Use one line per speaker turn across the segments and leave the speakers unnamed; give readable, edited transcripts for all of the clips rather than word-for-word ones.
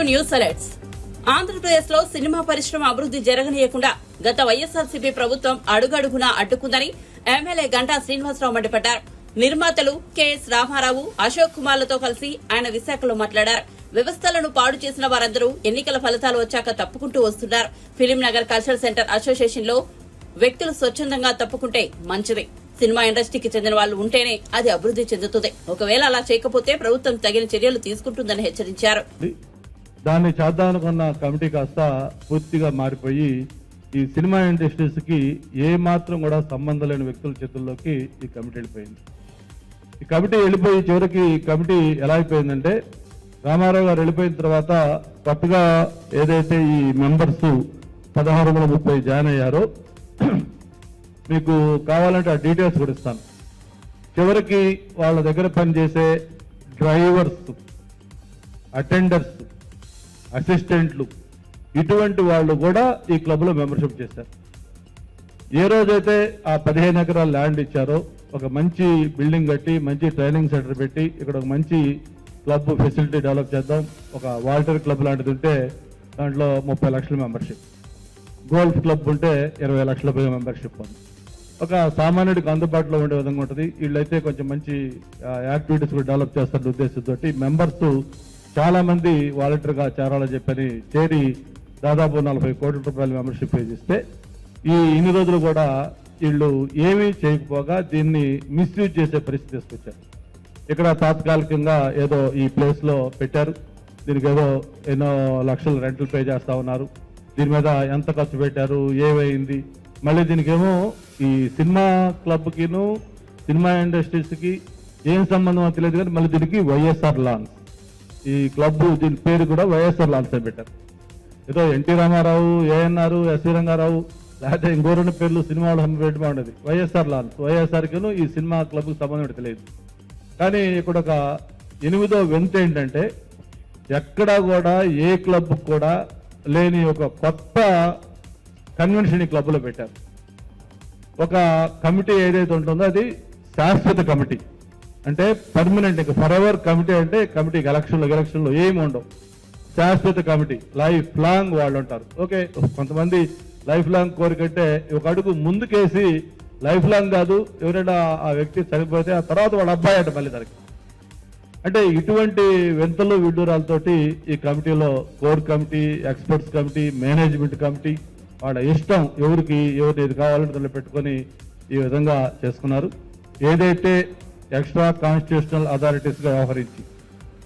News alerts. Andhra Pradesh లో cinema పరిశ్రమ అభివృద్ధి జరగనీయకుండా గత వైఎస్ఆర్సీపీ ప్రభుత్వం అడుగడుగునా అడ్డుకుందని ఎమ్మెల్యే గంటా శ్రీనివాసరావు మండిపడ్డారు. నిర్మాతలు కెఎస్ రామారావు, అశోక్ కుమార్లతో కలిసి ఆయన విశాఖలో మాట్లాడారు. వ్యవస్థలను పాడు చేసిన వారందరూ ఎన్నికల ఫలితాలు వచ్చాక తప్పుకుంటూ వస్తున్నారు. Film Nagar cultural centre association లో వ్యక్తులు స్వచ్ఛందంగా తప్పుకుంటే మంచిది. సినిమా ఇండస్ట్రీకి చెందిన వాళ్ళు ఉంటేనే అది అభివృద్ధి చెందుతుంది. ఒకవేళ అలా చేయకపోతే ప్రభుత్వం తగిన చర్యలు తీసుకుంటుందని హెచ్చరించారు.
దాన్ని చేద్దామనుకున్న కమిటీ కాస్త పూర్తిగా మారిపోయి ఈ సినిమా ఇండస్ట్రీస్ కి ఏ మాత్రం కూడా సంబంధం లేని వ్యక్తుల చేతుల్లోకి ఈ కమిటీ వెళ్ళిపోయింది. ఈ కమిటీ వెళ్ళిపోయి చివరికి ఈ కమిటీ ఎలా అయిపోయిందంటే, రామారావు గారు వెళ్ళిపోయిన తర్వాత కొత్తగా ఏదైతే ఈ మెంబర్స్ 1630 జాయిన్ అయ్యారో, మీకు కావాలంటే ఆ డీటెయిల్స్ కూడా ఇస్తాను. చివరికి వాళ్ళ దగ్గర పనిచేసే డ్రైవర్స్, అటెండర్స్, అసిస్టెంట్లు, ఇటువంటి వాళ్ళు కూడా ఈ క్లబ్ లో మెంబర్షిప్ చేశారు. ఏ రోజైతే ఆ 15 ఎకరాల ల్యాండ్ ఇచ్చారో, ఒక మంచి బిల్డింగ్ కట్టి మంచి ట్రైనింగ్ సెంటర్ పెట్టి ఇక్కడ ఒక మంచి క్లబ్ ఫెసిలిటీ డెవలప్ చేద్దాం, ఒక వాల్టర్ క్లబ్ లాంటిది ఉంటే దాంట్లో 30 లక్షల మెంబర్షిప్, గోల్ఫ్ క్లబ్ ఉంటే 20 లక్షల మెంబర్షిప్ ఉంది. ఒక సామాన్యుడికి అందుబాటులో ఉండే విధంగా ఉంటుంది. వీళ్ళైతే కొంచెం మంచి యాక్టివిటీస్ కూడా డెవలప్ చేస్తున్న ఉద్దేశంతో మెంబర్స్ చాలా మంది వాలంటీర్ గా చేరాలని చెప్పని చేరి దాదాపు 40 కోట్ల రూపాయల మెంబర్షిప్ ఇస్తే ఇన్ని రోజులు కూడా వీళ్ళు ఏమీ చేయకపోగా దీన్ని మిస్యూజ్ చేసే పరిస్థితి తీసుకొచ్చారు. ఇక్కడ తాత్కాలికంగా ఏదో ఈ ప్లేస్ లో పెట్టారు, దీనికి ఏదో ఎన్నో లక్షల రెంట్లు పే చేస్తా ఉన్నారు. దీని మీద ఎంత ఖర్చు పెట్టారు, ఏమైంది, మళ్ళీ దీనికేమో ఈ సినిమా క్లబ్ కిను సినిమా ఇండస్ట్రీస్ కి ఏం సంబంధం తెలియదు, కానీ మళ్ళీ దీనికి వైఎస్ఆర్ లాన్స్, ఈ క్లబ్ దీని పేరు కూడా వైఎస్ఆర్ లాన్స్ అని పెట్టారు. ఏదో ఎన్టీ రామారావు, ఏఎన్ఆర్, ఎస్వి రంగారావు లేకపోతే ఇంకోరున్న పేర్లు సినిమా వాళ్ళు పెట్టి బాగుండేది. వైఎస్ఆర్ లాన్స్, వైఎస్ఆర్ కిను ఈ సినిమా క్లబ్ సంబంధం తెలియదు. కానీ ఇక్కడ ఒక 8వ వింత ఏంటంటే, ఎక్కడా కూడా ఏ క్లబ్ కూడా లేని ఒక కొత్త కన్వెన్షన్ ఈ క్లబ్లో పెట్టారు. ఒక కమిటీ ఏదైతే ఉంటుందో అది శాశ్వత కమిటీ, అంటే పర్మనెంట్, ఇంకా ఫర్ ఎవర్ కమిటీ. అంటే కమిటీకి ఎలక్షన్లో ఏమి ఉండవు, శాశ్వత కమిటీ, లైఫ్ లాంగ్ వాళ్ళు ఉంటారు. ఓకే, కొంతమంది లైఫ్ లాంగ్ కోరికంటే ఒక అడుగు ముందుకేసి లైఫ్ లాంగ్ కాదు, ఎవరైనా ఆ వ్యక్తి చనిపోతే ఆ తర్వాత వాళ్ళ అబ్బాయి అంటే మళ్ళీ దానికి, అంటే ఇటువంటి వింతలు విడ్డూరాలతోటి ఈ కమిటీలో core committee, experts committee, management committee వాళ్ళ ఇష్టం ఎవరికి ఏది కావాలంటే దాన్ని పెట్టుకొని ఈ విధంగా చేసుకున్నారు. ఏదైతే ఎక్స్ట్రా కాన్స్టిట్యూషనల్ అథారిటీస్ గా వ్యవహరించి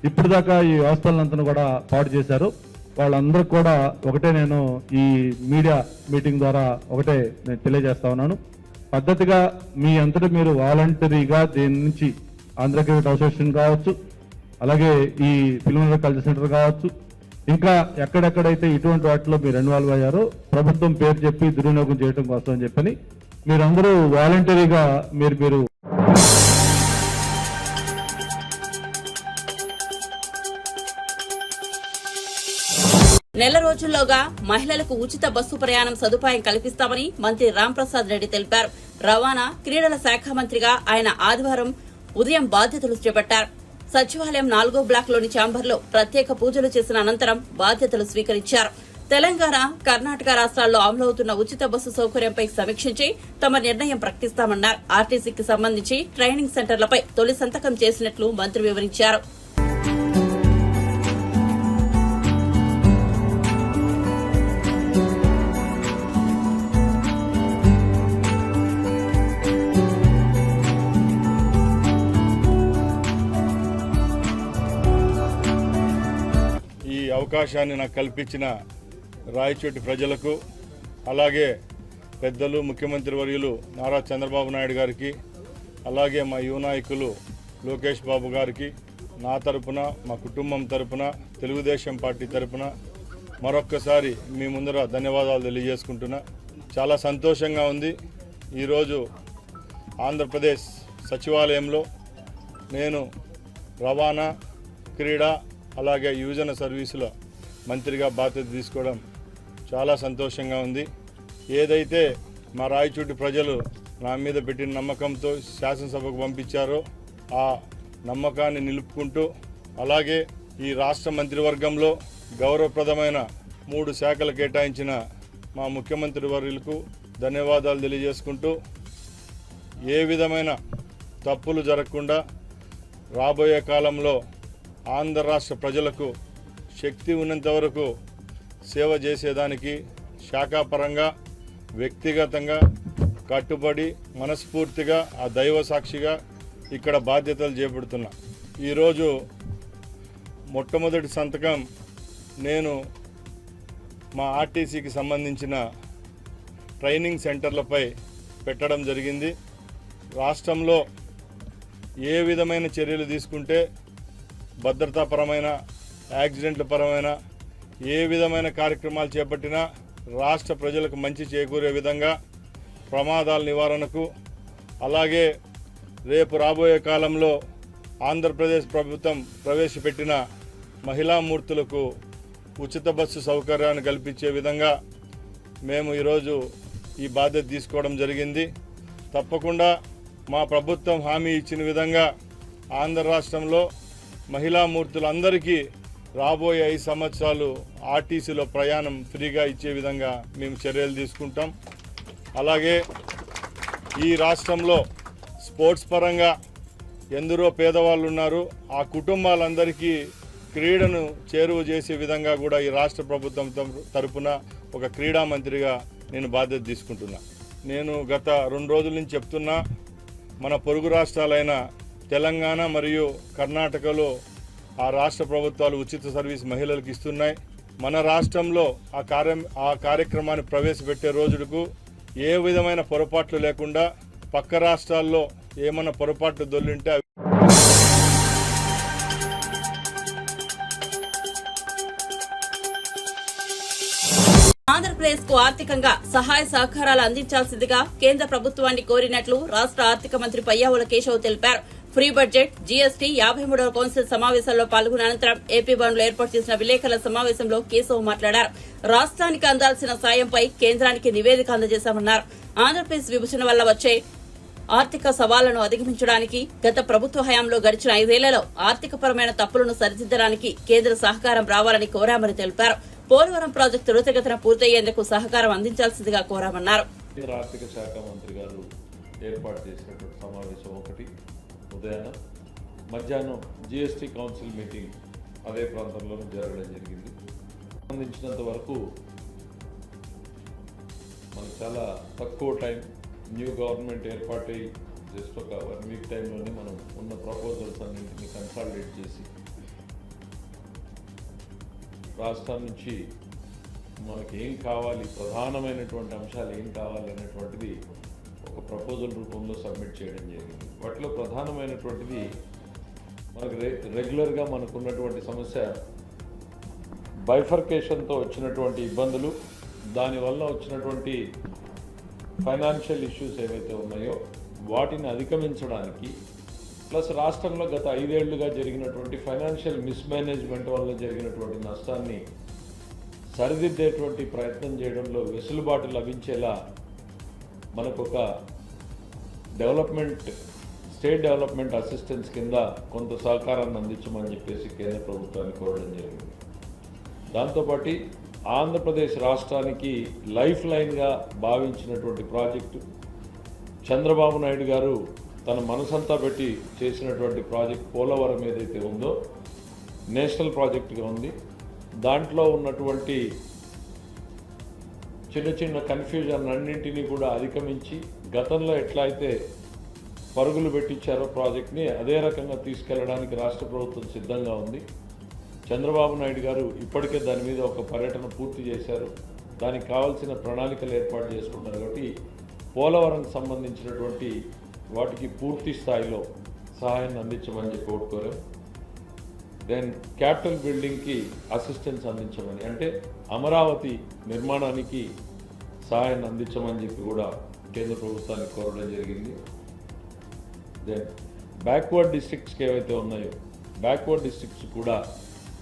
ఇప్పుడు దాకా ఈ వ్యవస్థలంతా కూడా పాడు చేశారు. వాళ్ళందరూ కూడా ఒకటే నేను ఈ మీడియా మీటింగ్ ద్వారా ఒకటే నేను తెలియజేస్తా ఉన్నాను. పద్ధతిగా మీ అంతటా మీరు వాలంటరీగా దీని నుంచి ఆంధ్ర క్రికెట్ అసోసియేషన్ కావచ్చు, అలాగే ఈ ఫిల్మ్ నగర్ కల్చరల్ సెంటర్ కావచ్చు, ఇంకా ఎక్కడెక్కడైతే ఇటువంటి వాటిలో మీరు ఇన్వాల్వ్ అయ్యారో ప్రభుత్వం పేరు చెప్పి దుర్వినియోగం చేయడం కోసం అని చెప్పని మీరందరూ వాలంటరీగా మీరు
నెల రోజుల్లోగా మహిళలకు ఉచిత బస్సు ప్రయాణం సదుపాయం కల్పిస్తామని మంత్రి రాంప్రసాద్ రెడ్డి తెలిపారు. రవాణా, క్రీడల శాఖ మంత్రిగా ఆయన ఆదివారం ఉదయం బాధ్యతలు చేపట్టారు. సచివాలయం 4వ బ్లాక్ లోని ఛాంబర్లో ప్రత్యేక పూజలు చేసిన అనంతరం బాధ్యతలు స్వీకరించారు. తెలంగాణ, కర్ణాటక రాష్ట్రాల్లో అమలవుతున్న ఉచిత బస్సు సౌకర్యంపై సమీక్షించి తమ నిర్ణయం ప్రకటిస్తామన్నారు. ఆర్టీసీకి సంబంధించి ట్రైనింగ్ సెంటర్లపై తొలి సంతకం చేసినట్లు మంత్రి వివరించారు.
అవకాశాన్ని నాకు కల్పించిన రాయచోటి ప్రజలకు, అలాగే పెద్దలు ముఖ్యమంత్రి వర్యులు నారా చంద్రబాబు నాయుడు గారికి, అలాగే మా యువ నాయకులు లోకేష్ బాబు గారికి, నా తరపున, మా కుటుంబం తరపున, తెలుగుదేశం పార్టీ తరపున మరొక్కసారి మీ ముందర ధన్యవాదాలు తెలియజేసుకుంటున్నా. చాలా సంతోషంగా ఉంది. ఈరోజు ఆంధ్రప్రదేశ్ సచివాలయంలో నేను రవాణా, క్రీడా, అలాగే యువజన సర్వీసుల మంత్రిగా బాధ్యత తీసుకోవడం చాలా సంతోషంగా ఉంది. ఏదైతే మా రాయచోటి ప్రజలు నా మీద పెట్టిన నమ్మకంతో శాసనసభకు పంపించారో ఆ నమ్మకాన్ని నిలుపుకుంటూ, అలాగే ఈ రాష్ట్ర మంత్రివర్గంలో గౌరవప్రదమైన 3 శాఖలు కేటాయించిన మా ముఖ్యమంత్రి వర్యులకు ధన్యవాదాలు తెలియజేసుకుంటూ ఏ విధమైన తప్పులు జరగకుండా రాబోయే కాలంలో ఆంధ్ర రాష్ట్ర ప్రజలకు శక్తి ఉన్నంత వరకు సేవ చేసేదానికి శాఖాపరంగా వ్యక్తిగతంగా కట్టుబడి మనస్ఫూర్తిగా ఆ దైవ సాక్షిగా ఇక్కడ బాధ్యతలు చేపడుతున్నా. ఈరోజు మొట్టమొదటి సంతకం నేను మా ఆర్టీసీకి సంబంధించిన ట్రైనింగ్ సెంటర్లపై పెట్టడం జరిగింది. రాష్ట్రంలో ఏ విధమైన చర్యలు తీసుకుంటే భద్రతాపరమైన యాక్సిడెంట్ల పరమైన ఏ విధమైన కార్యక్రమాలు చేపట్టినా రాష్ట్ర ప్రజలకు మంచి చేకూరే విధంగా ప్రమాదాల నివారణకు, అలాగే రేపు రాబోయే కాలంలో ఆంధ్రప్రదేశ్ ప్రభుత్వం ప్రవేశపెట్టిన మహిళా మూర్తులకు ఉచిత బస్సు సౌకర్యాన్ని కల్పించే విధంగా మేము ఈరోజు ఈ బాధ్యత తీసుకోవడం జరిగింది. తప్పకుండా మా ప్రభుత్వం హామీ ఇచ్చిన విధంగా ఆంధ్ర రాష్ట్రంలో మహిళా మూర్తులందరికీ రాబోయే 5 సంవత్సరాలు ఆర్టీసీలో ప్రయాణం ఫ్రీగా ఇచ్చే విధంగా మేము చర్యలు తీసుకుంటాం. అలాగే ఈ రాష్ట్రంలో స్పోర్ట్స్ పరంగా ఎందరో పేదవాళ్ళు ఉన్నారు. ఆ కుటుంబాలందరికీ క్రీడను చేరువ చేసే విధంగా కూడా ఈ రాష్ట్ర ప్రభుత్వం తరపున ఒక క్రీడా మంత్రిగా నేను బాధ్యత తీసుకుంటున్నా. నేను గత 2 రోజుల నుంచి చెప్తున్నా, మన పొరుగు రాష్ట్రాలైన తెలంగాణ మరియు కర్ణాటకలో ఆ రాష్ట్ర ప్రభుత్వాలు ఉచిత సర్వీస్ మహిళలకు ఇస్తున్నాయి. మన రాష్ట్రంలో ఆ కార్యక్రమాన్ని ప్రవేశపెట్టే రోజులకు ఏ విధమైన పొరపాట్లు లేకుండా పక్క రాష్ట్రాల్లో ఏమన్నా పొరపాట్లు దొల్లింటే
ఆంధ్రప్రదేశ్ కు ఆర్థికంగా సహాయ సహకారాలు అందించాల్సిందిగా కేంద్ర ప్రభుత్వాన్ని కోరినట్లు రాష్ట్ర ఆర్థిక మంత్రి పయ్యావుల కేశవ్ తెలిపారు. ఫ్రీ బడ్జెట్, జీఎస్టీ 53వ కౌన్సిల్ సమావేశంలో పాల్గొన్న అనంతరం ఏపీ భవన్లో ఏర్పాటు చేసిన విలేకరుల సమావేశంలో కేశవ్ మాట్లాడారు. రాష్ట్రానికి అందాల్సిన సాయంపై కేంద్రానికి నివేదిక అందజేశామన్నారు. ఆంధ్రప్రదేశ్ విభజన వల్ల వచ్చే ఆర్థిక సవాళ్లను అధిగమించడానికి గత ప్రభుత్వ హయాంలో గడిచిన 5 ఏళ్లలో ఆర్థికపరమైన తప్పులను సరిదిద్దడానికి కేంద్ర సహకారం రావాలని కోరామని తెలిపారు. పోలవరం ప్రాజెక్టు త్వరితగతిన పూర్తయ్యేందుకు సహకారం అందించాల్సిందిగా కోరామన్నారు.
కేంద్ర ఆర్థిక శాఖ మంత్రి గారు ఏర్పాటు చేసినటువంటి సమావేశం ఒకటి ఉదయాన, మధ్యాహ్నం జీఎస్టీ కౌన్సిల్ మీటింగ్ అదే ప్రాంతంలోనే జరగడం జరిగింది. సంబంధించినంత వరకు మనకు చాలా తక్కువ టైం, న్యూ గవర్నమెంట్ ఏర్పాటై జస్ట్ ఒక 1 వీక్ టైంలోనే మనం ఉన్న ప్రపోజల్స్ అన్నింటినీ కన్సాలిడేట్ చేసి రాష్ట్రం నుంచి మనకి ఏం కావాలి, ప్రధానమైనటువంటి అంశాలు ఏం కావాలి అనేటువంటిది ఒక ప్రపోజల్ రూపంలో సబ్మిట్ చేయడం జరిగింది. వాటిలో ప్రధానమైనటువంటిది మనకు రెగ్యులర్గా మనకున్నటువంటి సమస్య బైఫర్కేషన్తో వచ్చినటువంటి ఇబ్బందులు, దానివల్ల వచ్చినటువంటి ఫైనాన్షియల్ ఇష్యూస్ ఏవైతే ఉన్నాయో వాటిని అధిగమించడానికి, ప్లస్ రాష్ట్రంలో గత 5 ఏళ్లుగా జరిగినటువంటి ఫైనాన్షియల్ మిస్మేనేజ్మెంట్ వల్ల జరిగినటువంటి నష్టాన్ని సరిదిద్దేటువంటి ప్రయత్నం చేయడంలో వెసులుబాటు లభించేలా మనకొక స్టేట్ డెవలప్మెంట్ అసిస్టెన్స్ కింద కొంత సహకారాన్ని అందించమని చెప్పేసి కేంద్ర ప్రభుత్వాన్ని కోరడం జరిగింది. దాంతోపాటు ఆంధ్రప్రదేశ్ రాష్ట్రానికి లైఫ్ లైన్గా భావించినటువంటి ప్రాజెక్టు, చంద్రబాబు నాయుడు గారు తన మనసంతా పెట్టి చేసినటువంటి ప్రాజెక్ట్ పోలవరం ఏదైతే ఉందో నేషనల్ ప్రాజెక్టుగా ఉంది. దాంట్లో ఉన్నటువంటి చిన్న చిన్న కన్ఫ్యూజన్ అన్నింటినీ కూడా అధిగమించి గతంలో ఎట్లా అయితే పరుగులు పెట్టించారో ప్రాజెక్ట్ని అదే రకంగా తీసుకెళ్లడానికి రాష్ట్ర ప్రభుత్వం సిద్ధంగా ఉంది. చంద్రబాబు నాయుడు గారు ఇప్పటికే దాని మీద ఒక పర్యటన పూర్తి చేశారు. దానికి కావాల్సిన ప్రణాళికలు ఏర్పాటు చేసుకుంటారు. కాబట్టి పోలవరంకి సంబంధించినటువంటి వాటికి పూర్తి స్థాయిలో సహాయాన్ని అందించమని చెప్పి కోరుకోరాం. దెన్ క్యాపిటల్ బిల్డింగ్కి అసిస్టెన్స్ అందించమని, అంటే అమరావతి నిర్మాణానికి సహాయాన్ని అందించమని చెప్పి కూడా కేంద్ర ప్రభుత్వాన్ని కోరడం జరిగింది. దెన్ బ్యాక్వర్డ్ డిస్ట్రిక్ట్స్కి ఏవైతే ఉన్నాయో బ్యాక్వర్డ్ డిస్ట్రిక్ట్స్ కూడా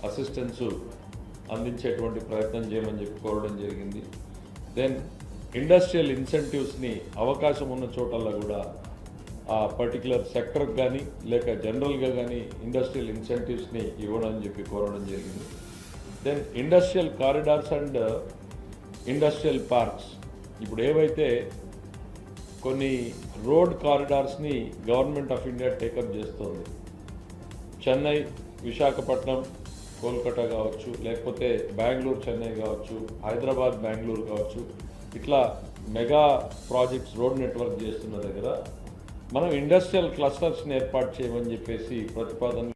అసిస్టెన్స్ అందించేటువంటి ప్రయత్నం చేయమని చెప్పి కోరడం జరిగింది. దెన్ ఇండస్ట్రియల్ ఇన్సెంటివ్స్ని అవకాశం ఉన్న చోటల్లో కూడా ఆ పర్టికులర్ సెక్టర్కి కానీ లేక జనరల్గా కానీ ఇండస్ట్రియల్ ఇన్సెంటివ్స్ని ఇవ్వడం చెప్పి కోరడం జరిగింది. Then industrial corridors and industrial parks. ఇప్పుడు ఏవైతే కొన్ని రోడ్ కారిడార్స్ని గవర్నమెంట్ ఆఫ్ ఇండియా టేకప్ చేస్తుంది, చెన్నై విశాఖపట్నం కోల్కతా కావచ్చు, లేకపోతే బెంగళూరు చెన్నై కావచ్చు, హైదరాబాద్ బెంగళూరు కావచ్చు, ఇట్లా మెగా ప్రాజెక్ట్స్ రోడ్ నెట్వర్క్ చేస్తున్న దగ్గర మనం ఇండస్ట్రియల్ క్లస్టర్స్ని ఏర్పాటు చేయమని చెప్పేసి ప్రతిపాదన.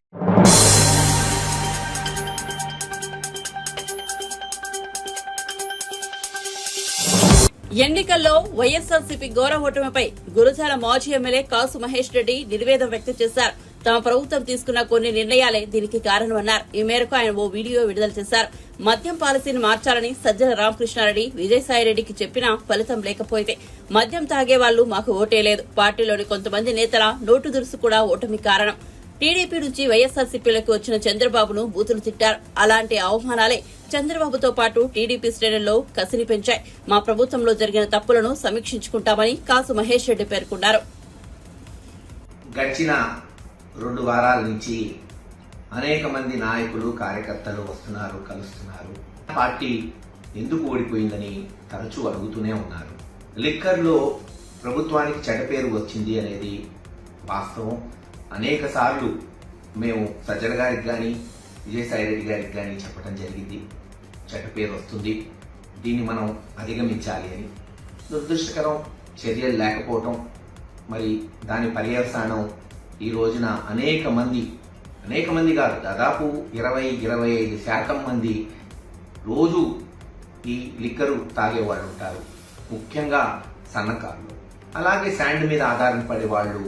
ఎన్నికల్లో వైఎస్ఆర్సీపీ ఘోర ఓటమిపై గురజాల మాజీ ఎమ్మెల్యే కాసు మహేష్ రెడ్డి నిర్వేదం వ్యక్తం చేశారు. తమ ప్రభుత్వం తీసుకున్న కొన్ని నిర్ణయాలే దీనికి కారణమన్నారు. ఈ మేరకు ఆయన ఓ వీడియో విడుదల చేశారు. మద్యం పాలసీని మార్చాలని సజ్జల రామకృష్ణారెడ్డి విజయసాయిరెడ్డికి చెప్పినా ఫలితం లేకపోతే మద్యం తాగే వాళ్లు మాకు ఓటేలేదు. పార్టీలోని కొంతమంది నేతల నోటు దురుసు కూడా ఓటమి కారణం. టీడీపీ నుంచి వైఎస్ఆర్సీపీలకు వచ్చిన చంద్రబాబును బూతులు తిట్టారు. అలాంటి అవమానాలే చంద్రబాబుతో పాటు టీడీపీ శ్రేణుల్లో కసిని పెంచాయి. మా ప్రభుత్వంలో జరిగిన తప్పులను సమీక్షించుకుంటామని కాసు మహేష్ రెడ్డి పేర్కొన్నారు.
గడిచిన 2 వారాల నుంచి అనేక మంది నాయకులు కార్యకర్తలు వస్తున్నారు, కలుస్తున్నారు. పార్టీ ఎందుకు ఓడిపోయిందని తరచూ అడుగుతూనే ఉన్నారు. లిక్కర్లో ప్రభుత్వానికి చెడ్డ పేరు వచ్చింది అనేది వాస్తవం. అనేక సార్లు మేము సజ్జల గారికి కానీ విజయసాయిరెడ్డి గారికి కానీ చెప్పడం జరిగింది, చెడ్డ పేరు వస్తుంది, దీన్ని మనం అధిగమించాలి అని. దురదృష్టకరం చర్యలు లేకపోవటం, మరి దాని పర్యవసానం ఈ రోజున అనేక మంది కాదు, దాదాపు 20-25% మంది రోజు ఈ లిక్కరు తాగేవాళ్ళు ఉంటారు, ముఖ్యంగా సన్నకారులు. అలాగే శాండ్ మీద ఆధారపడే వాళ్ళు,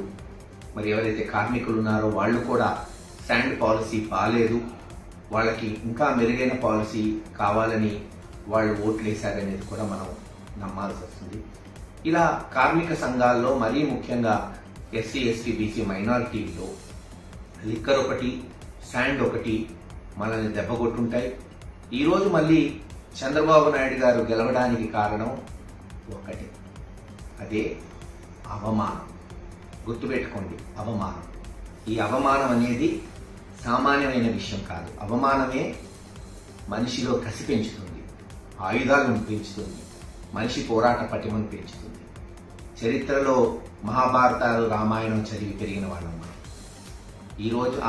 మరి ఎవరైతే కార్మికులు ఉన్నారో వాళ్ళు కూడా శాండ్ పాలసీ బాలేదు, వాళ్ళకి ఇంకా మెరుగైన పాలసీ కావాలని వాళ్ళు ఓట్లేశారనేది కూడా మనం నమ్మాల్సి వస్తుంది. ఇలా కార్మిక సంఘాల్లో మరీ ముఖ్యంగా ఎస్సీ, ఎస్టీ, బీసీ మైనారిటీల్లో లిక్కర్ ఒకటి, శాండ్ ఒకటి మనల్ని దెబ్బకొట్టుంటాయి. ఈరోజు మళ్ళీ చంద్రబాబు నాయుడు గారు గెలవడానికి కారణం ఒకటి, అదే అవమానం. గుర్తుపెట్టుకోండి, అవమానం. ఈ అవమానం అనేది సామాన్యమైన విషయం కాదు. అవమానమే మనిషిలో కసి పెంచుతుంది, ఆయుధాలను పెంచుతుంది, మనిషి పోరాట పటిమను పెంచుతుంది. చరిత్రలో మహాభారతాలు, రామాయణం చదివి పెరిగిన వాళ్ళం మనం.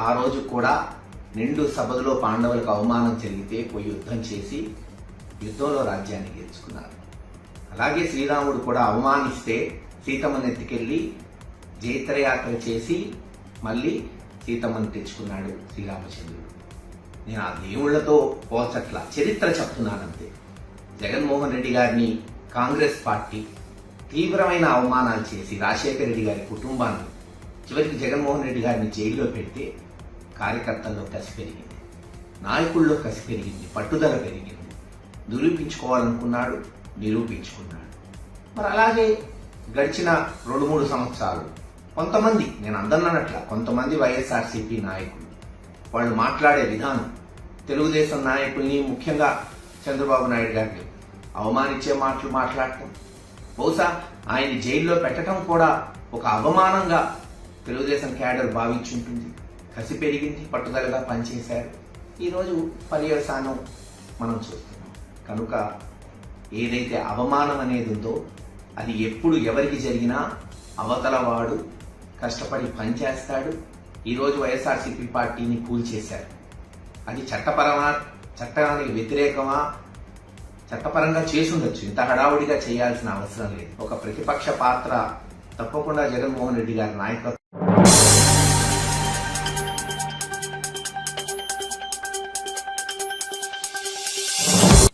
ఆ రోజు కూడా నిండు సభలో పాండవులకు అవమానం జరిగితే పోయి యుద్ధం చేసి యుద్ధంలో రాజ్యాన్ని గెలుచుకున్నారు. అలాగే శ్రీరాముడు కూడా అవమానిస్తే సీతమ్మను ఎత్తుకెళ్లి జైత్రయాత్ర చేసి మళ్ళీ సీతమ్మను తెచ్చుకున్నాడు శ్రీరామచంద్రుడు. నేను ఆ దేవుళ్లతో పోల్చట్లా, చరిత్ర చెప్తున్నానంతే. జగన్మోహన్ రెడ్డి గారిని కాంగ్రెస్ పార్టీ తీవ్రమైన అవమానాలు చేసి రాజశేఖర రెడ్డి గారి కుటుంబాన్ని, చివరికి జగన్మోహన్ రెడ్డి గారిని జైల్లో పెడితే కార్యకర్తల్లో కసి పెరిగింది, నాయకుల్లో కసి పెరిగింది, పట్టుదల పెరిగింది. నిరూపించుకోవాలనుకున్నాడు, నిరూపించుకున్నాడు. మరి అలాగే గడిచిన 2-3 సంవత్సరాలు కొంతమంది, నేను అందన్నట్ల కొంతమంది వైఎస్ఆర్సీపీ నాయకులు వాళ్ళు మాట్లాడే విధానం, తెలుగుదేశం నాయకుల్ని ముఖ్యంగా చంద్రబాబు నాయుడు గారిని అవమానించే మాటలు మాట్లాడటం, బహుశా ఆయన్ని జైల్లో పెట్టడం కూడా ఒక అవమానంగా తెలుగుదేశం క్యాడర్ భావించుంటుంది. కసి పెరిగింది, పట్టుదలగా పనిచేశారు. ఈరోజు పర్యవసానం మనం చూస్తున్నాం. కనుక ఏదైతే అవమానం అనేది ఉందో అది ఎప్పుడు ఎవరికి జరిగినా అవతల వాడు కష్టపడి పనిచేస్తాడు. ఈరోజు వైఎస్ఆర్సీపీ పార్టీని కూల్చేశారు. అది చట్టానికి వ్యతిరేకమా, చట్టపరంగా చేసుండొచ్చు, ఇంత హడావుడిగా చేయాల్సిన అవసరం లేదు. ఒక ప్రతిపక్ష పాత్ర తప్పకుండా జగన్మోహన్ రెడ్డి గారి నాయకత్వం.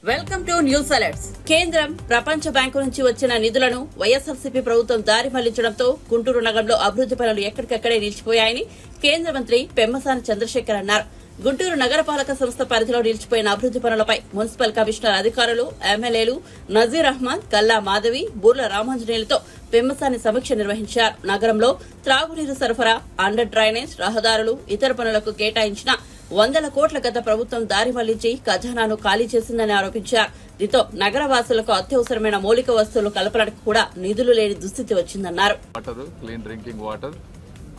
Welcome to news alerts. కేంద్రం, ప్రపంచ బ్యాంకు నుంచి వచ్చిన నిధులను వైఎస్ఆర్సీపీ ప్రభుత్వం దారి మళ్లించడంతో గుంటూరు నగరంలో అభివృద్ది పనులు ఎక్కడికక్కడే నిలిచిపోయాయని కేంద్ర మంత్రి పెమ్మసాని చంద్రశేఖర్ అన్నారు. గుంటూరు నగరపాలక సంస్థ పరిధిలో నిలిచిపోయిన అభివృద్ది పనులపై మున్సిపల్ కమిషనర్ అధికారులు, ఎమ్మెల్యేలు నజీర్ అహ్మద్, కల్లా మాధవి, బూర్ల రామాంజనేయులతో పెమ్మసాని సమీక్ష నిర్వహించారు. నగరంలో త్రాగునీరు సరఫరా, అండర్ డ్రైనేజ్, రహదారులు, ఇతర పనులకు కేటాయించిన 100 కోట్ల గత ప్రభుత్వం దారి మళ్లించి ఖజానాను ఖాళీ చేసిందని ఆరోపించారు. దీంతో నగరవాసులకు అత్యవసరమైన మౌలిక వస్తువులు కల్పనకు కూడా నిధులు లేని దుస్థితి వచ్చిందన్నారు.
Water, clean drinking water,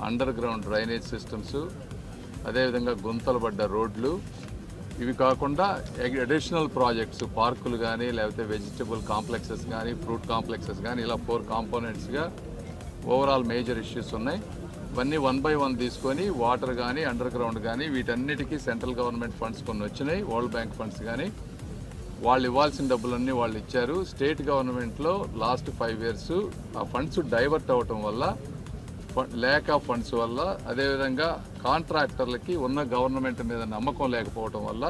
underground drainage systems, అదేవిధంగా గుంతలు పడ్డ రోడ్లు, ఇవి కాకుండా అడిషనల్ ప్రాజెక్ట్స్ పార్కులు కానీ లేకపోతే వెజిటబుల్ కాంప్లెక్సెస్ కానీ ఫ్రూట్ కాంప్లెక్సెస్ కానీ ఇలా 4 కాంపోనెంట్స్గా ఓవరాల్ మేజర్ ఇష్యూస్ ఉన్నాయి. ఇవన్నీ 1 by 1 తీసుకొని వాటర్ కానీ అండర్ గ్రౌండ్ కానీ వీటన్నిటికీ సెంట్రల్ గవర్నమెంట్ ఫండ్స్ కొన్ని వచ్చినాయి, వరల్డ్ బ్యాంక్ ఫండ్స్ కానీ వాళ్ళు ఇవ్వాల్సిన డబ్బులన్నీ వాళ్ళు ఇచ్చారు. స్టేట్ గవర్నమెంట్లో లాస్ట్ 5 years ఆ ఫండ్స్ డైవర్ట్ అవ్వటం వల్ల ల్యాక్ ఆఫ్ ఫండ్స్ వల్ల అదేవిధంగా కాంట్రాక్టర్లకి ఉన్న గవర్నమెంట్ మీద నమ్మకం లేకపోవటం వల్ల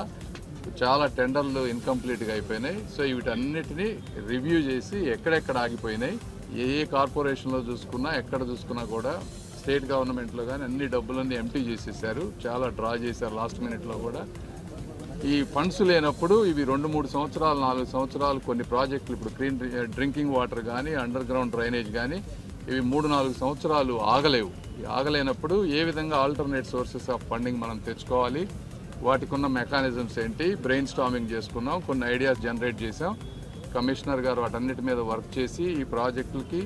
చాలా టెండర్లు ఇన్కంప్లీట్గా అయిపోయినాయి. సో వీటన్నిటిని రివ్యూ చేసి ఎక్కడెక్కడ ఆగిపోయినాయి, ఏ కార్పొరేషన్లో చూసుకున్నా ఎక్కడ చూసుకున్నా కూడా స్టేట్ గవర్నమెంట్లో కానీ అన్ని డబ్బులన్నీ ఎంటీ చేసేసారు, చాలా డ్రా చేశారు లాస్ట్ మినిట్లో కూడా. ఈ ఫండ్స్ లేనప్పుడు ఇవి 2-3 సంవత్సరాలు 4 సంవత్సరాలు కొన్ని ప్రాజెక్టులు ఇప్పుడు క్లీన్ డ్రింకింగ్ వాటర్ కానీ అండర్ గ్రౌండ్ డ్రైనేజ్ కానీ ఇవి 3-4 సంవత్సరాలు ఆగలేవు. ఆగలేనప్పుడు ఏ విధంగా ఆల్టర్నేట్ సోర్సెస్ ఆఫ్ ఫండింగ్ మనం తెచ్చుకోవాలి, వాటికి ఉన్న మెకానిజమ్స్ ఏంటి, బ్రెయిన్ స్టార్మింగ్ చేసుకున్నాం, కొన్ని ఐడియాస్ జనరేట్ చేసాం. కమిషనర్ గారు వాటన్నిటి మీద వర్క్ చేసి ఈ ప్రాజెక్టులకి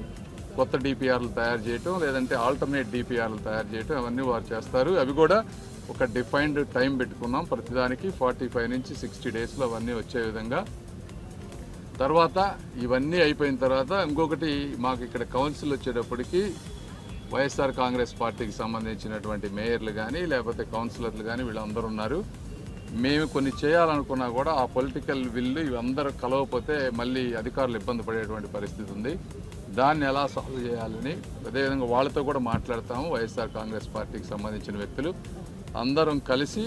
కొత్త డిపిఆర్లు తయారు చేయటం లేదంటే ఆల్టర్నేట్ డిపిఆర్లు తయారు చేయటం అవన్నీ వారు చేస్తారు. అవి కూడా ఒక డిఫైన్డ్ టైం పెట్టుకున్నాం, ప్రతిదానికి 45 నుంచి 60 daysలో అవన్నీ వచ్చే విధంగా. తర్వాత ఇవన్నీ అయిపోయిన తర్వాత ఇంకొకటి మాకు ఇక్కడ కౌన్సిల్ వచ్చేటప్పటికి వైఎస్ఆర్ కాంగ్రెస్ పార్టీకి సంబంధించినటువంటి మేయర్లు కానీ లేకపోతే కౌన్సిలర్లు కానీ వీళ్ళందరూ ఉన్నారు. మేము కొన్ని చేయాలనుకున్నా కూడా ఆ పొలిటికల్ విల్లు ఇవందరూ కలవకపోతే మళ్ళీ అధికారులు ఇబ్బంది పడేటువంటి పరిస్థితి ఉంది. దాన్ని ఎలా సాల్వ్ చేయాలని అదేవిధంగా వాళ్ళతో కూడా మాట్లాడతాము. వైఎస్ఆర్ కాంగ్రెస్ పార్టీకి సంబంధించిన వ్యక్తులు అందరం కలిసి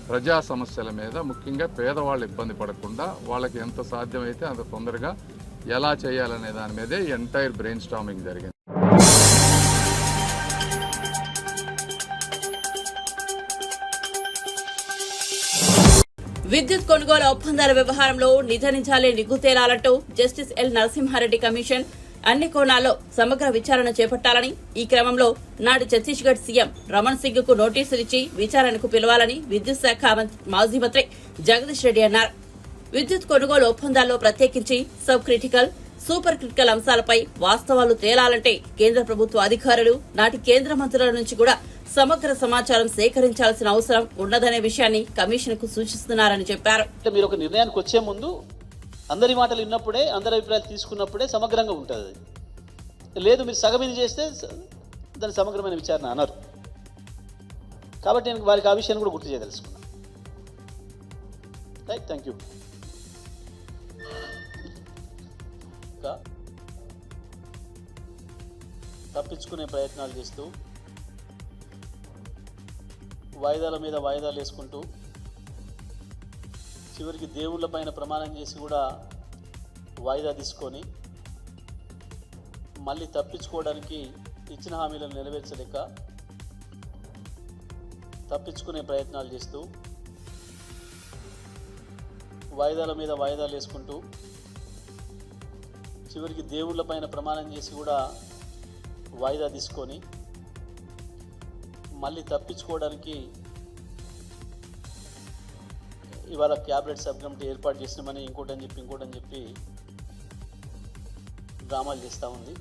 ప్రజా సమస్యల మీద ముఖ్యంగా పేదవాళ్ళు ఇబ్బంది పడకుండా వాళ్ళకి ఎంత సాధ్యమైతే అంత తొందరగా ఎలా చేయాలనే దాని మీదే ఎంటైర్ బ్రెయిన్ స్టార్మింగ్ జరిగింది.
విద్యుత్ కొనుగోలు ఒప్పందాల వ్యవహారంలో నిధనించాలే నిగ్గు తేలాలంటూ జస్టిస్ ఎల్ నరసింహారెడ్డి కమిషన్ అన్ని కోణాల్లో సమగ్ర విచారణ చేపట్టాలని, ఈ క్రమంలో నాడు ఛత్తీస్గఢ్ సీఎం రమణ్ సింగ్ కు నోటీసులు ఇచ్చి విచారణకు పిలవాలని విద్యుత్ శాఖ మాజీ మంత్రి జగదీష్ రెడ్డి అన్నారు. విద్యుత్ కొనుగోలు ఒప్పందాల్లో ప్రత్యేకించి సబ్ క్రిటికల్, సూపర్ క్రిటికల్ అంశాలపై వాస్తవాలు తేలాలంటే కేంద్ర ప్రభుత్వ అధికారులు నాటి కేంద్ర మంత్రుల నుంచి కూడా సమగ్ర సమాచారం సేకరించాల్సిన అవసరం ఉన్నదనే విషయాన్ని కమిషన్ కు సూచిస్తున్నారని చెప్పారు.
మీరు ఒక నిర్ణయానికి వచ్చే ముందు అందరి మాటలు విన్నప్పుడే అందరి అభిప్రాయాలు తీసుకున్నప్పుడే సమగ్రంగా ఉంటుంది. లేదు మీరు సగం ఇది చేస్తే దాని సమగ్రమైన విచారణ అన్నారు. కాబట్టి నేను వారికి ఆ విషయాన్ని కూడా గుర్తు చేయదలుచుకున్నాను. Right, thank you. తప్పించుకునే ప్రయత్నాలు చేస్తూ వాయిదాల మీద వాయిదాలు వేసుకుంటూ చివరికి దేవుళ్ళ పైన ప్రమాణం చేసి కూడా వాయిదా తీసుకొని మళ్ళీ తప్పించుకోవడానికి ఇచ్చిన హామీలను నెరవేర్చలేక తప్పించుకునే ప్రయత్నాలు చేస్తూ వాయిదాల మీద వాయిదాలు వేసుకుంటూ చివరికి దేవుళ్ళ పైన ప్రమాణం చేసి కూడా వాయిదా తీసుకొని మళ్ళీ తప్పించుకోవడానికి ఇవాళ క్యాబినెట్ సబ్ కమిటీ ఏర్పాటు చేసినామని ఇంకోటని చెప్పి డ్రామాలు చేస్తూ ఉంది.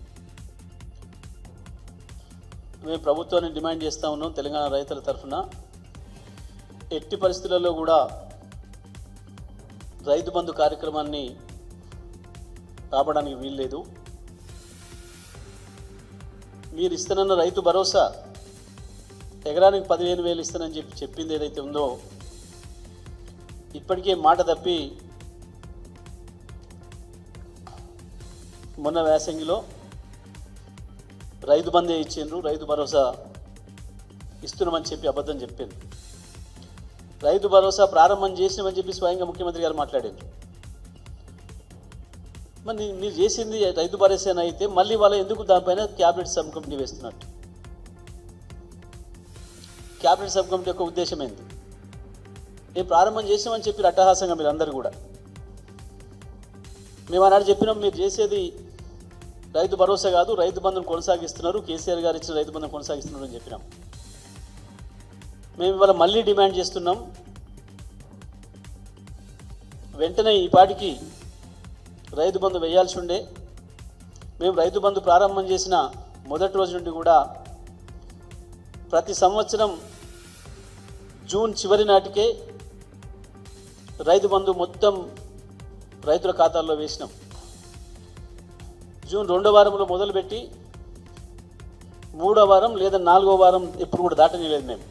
మేము ప్రభుత్వాన్ని డిమాండ్ చేస్తూ ఉన్నాం. తెలంగాణ రైతుల తరఫున ఎట్టి పరిస్థితులలో కూడా రైతు బంధు కార్యక్రమాన్ని ఆపడానికి వీల్లేదు. మీరు ఇస్తానన్న రైతు భరోసా ఎకరానికి 15,000 ఇస్తానని చెప్పింది ఏదైతే ఉందో ఇప్పటికే మాట తప్పి మొన్న వేసంగిలో రైతు బంధే ఇచ్చిండ్రు, రైతు భరోసా ఇస్తున్నామని చెప్పి అబద్ధం చెప్పింది. రైతు భరోసా ప్రారంభం చేసినామని చెప్పి స్వయంగా ముఖ్యమంత్రి గారు మాట్లాడారు. మరి మీరు చేసింది రైతు భరోసా అయితే మళ్ళీ వాళ్ళ ఎందుకు దానిపైన క్యాబినెట్ సబ్ కమిటీ వేస్తున్నట్టు? క్యాబినెట్ సబ్ కమిటీ యొక్క ఉద్దేశం ఏంటి? మేము ప్రారంభం చేసామని చెప్పి అట్టహాసంగా మీరు అందరూ కూడా మేము ఆనాడు చెప్పినాం, మీరు చేసేది రైతు భరోసా కాదు, రైతు బంధును కొనసాగిస్తున్నారు, కేసీఆర్ గారు ఇచ్చిన రైతు బంధును కొనసాగిస్తున్నారు అని చెప్పినాం. మేము ఇవాళ మళ్ళీ డిమాండ్ చేస్తున్నాం, వెంటనే ఈ పాటికి రైతు బంధు వేయాల్సి ఉండే. మేము రైతు బంధు ప్రారంభం చేసిన మొదటి రోజు నుండి కూడా ప్రతి సంవత్సరం జూన్ చివరి నాటికే రైతు బంధు మొత్తం రైతుల ఖాతాల్లో వేసినాం. జూన్ 2వ వారంలో మొదలుపెట్టి 3వ వారం లేదా 4వ వారం ఎప్పుడు కూడా దాటనిలేదు మేము.